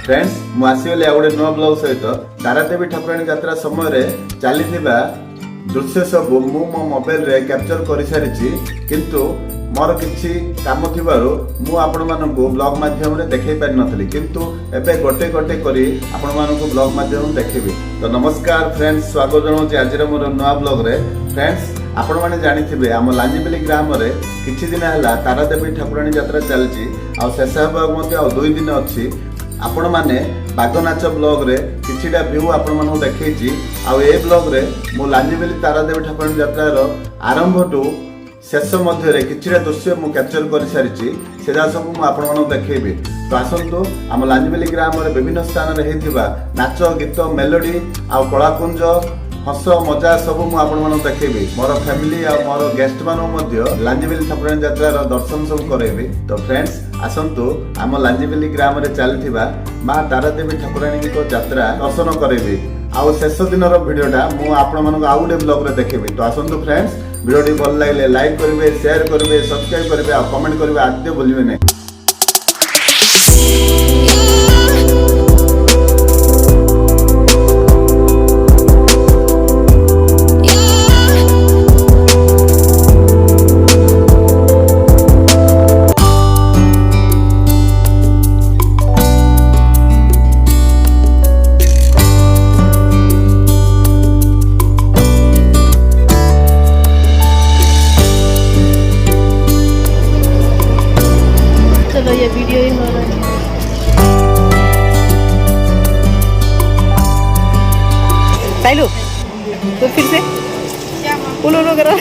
Friends मु आसीगली आ गोटे नुआ blog सहित तारादेवी ठाकुराणी यात्रा समय चली दृश्य सब मु मो मोबाइल रे कैप्चर कर सारी किंतु मोर किछि काम थिबारु मु आपण मानकु ब्लॉग माध्यम रे देखै पारि नथली किंतु एबे गोटे गोटे करी आपण मानकु ब्लॉग माध्यम देखेबी। तो नमस्कार फ्रेंड्स, स्वागत जनाउछि आज मोर नुआ ब्लॉग रे। फ्रेंड्स आपण माने जानिथिबे हम लांजीबिली ग्राम रे किछि दिन हला तारादेवी ठाकुराणी यात्रा चलछि आ शेष हेबा मध्ये आ 2 दिन अछि। आपण माने बागनाच ब्लॉग रे किछिटा व्यू आपण मानकु देखैछि आ ए ब्लॉग रे मु लांजीबिली तारादेवी ठाकुराणी यात्रा रो आरंभ टू शेष मध्य किछिटा दृश्य मु कैप्चर कर सारी से सब मु आपण मानकु देखैबी। तो आसंतु आम लांजीबिली ग्राम रे विभिन्न स्थान रे हेतिबा नाच गीत मेलोडी आ कलाकुंज हस मजा सब मु आपण मानकु देखैबी। मोर फैमिली आ मोर गेस्ट मानो मध्य लांजीबिली ठाकुराणी यात्रा रो दर्शन सब करैबी। तो फ्रेंड्स आसंतु आम लांजीबिली ग्राम रे चलथिबा मां तारादेवी ठाकुराणी को यात्रा दर्शन करैबी। आउ शेष दिन भिडियोटा मु आपण मानकु आउ गोटे ब्लॉग रे देखैबी। तो आसंतु फ्रेंड्स वीडियो भल लगे लाइक करेंगे, शेयर करेंगे, सब्सक्राइब करेंगे और कमेंट करेंगे आद्य भूलिए नहीं। चलो ये वीडियो ही हो रहा है। साइलो तो फिर से बोलो लो करो।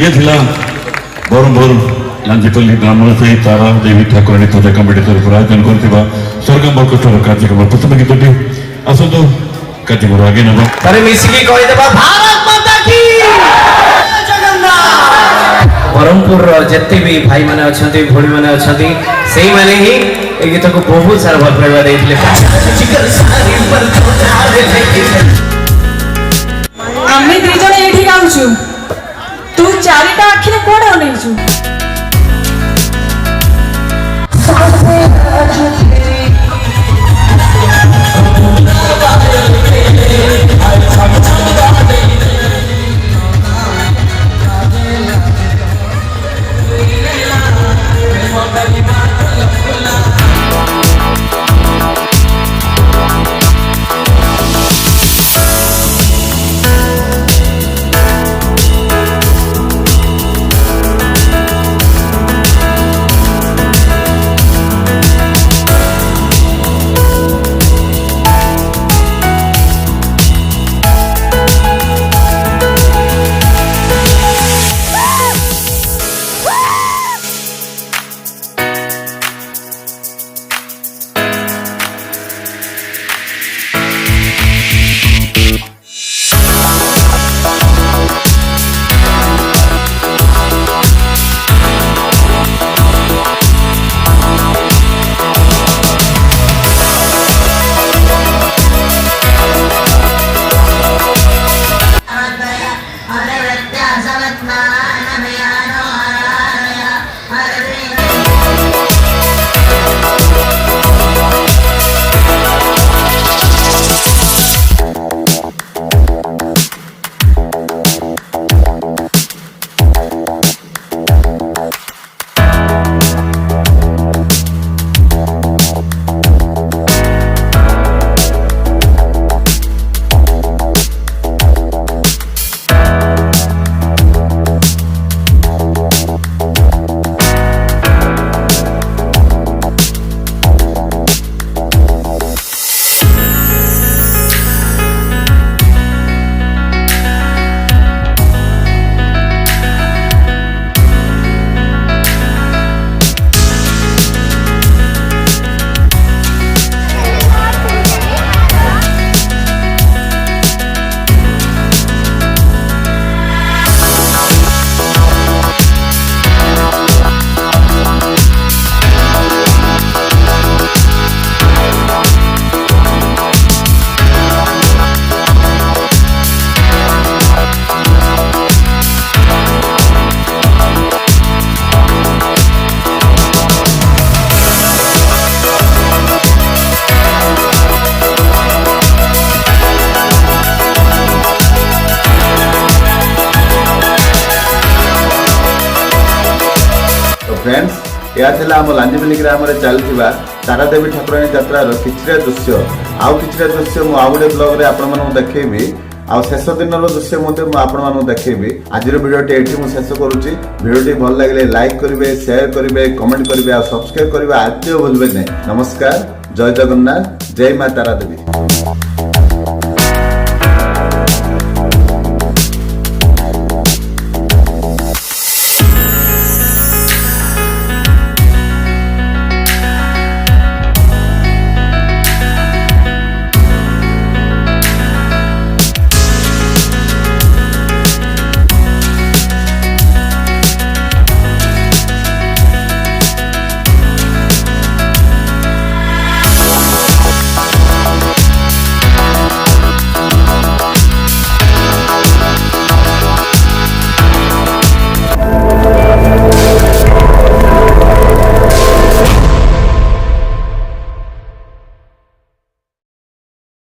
ये थिला बरंपुर लांजीपल्ली ग्राम सहित तारा देवी ठाकुराणी पूजा कमिटी तरफ आयोजन करथिबा स्वर्गम बरकष्टर कार्यक्रम प्रथम गीतटी आसतु कार्यक्रम आगे नब तारे मिसिकी कहि देबा भारत माता की जगन्नाथ। बरंपुर जत्ते भी भाई माने अछंती भोली माने अछंती सेही माने ही ए गीत को बहुत सारा भल पाइबा देथिले। आम्ही दुईजण एठी गाउछु तू चारिटा आखिरे कोड अनेइछु फ्रेंड्स या थिला हम लांजीपल्ली ग्राम रे चलथिबा तारादेवी ठाकुराणी यात्रा रो किछरे दृश्य आउ किछरे दृश्य मु आ गुडे ब्लॉग रे आपण मानू देखैबी आ शेष दिन रो दृश्य मते मु आपण मानू देखैबी आजिर वीडियो टे एठी मु शेष करूची वीडियो टी भल लागले लाइक करिवे शेयर करिवे कमेंट करिवे आ सब्सक्राइब करिवे आद्य भूलबे नै। नमस्कार, जय जगन्नाथ, जय मां तारादेवी।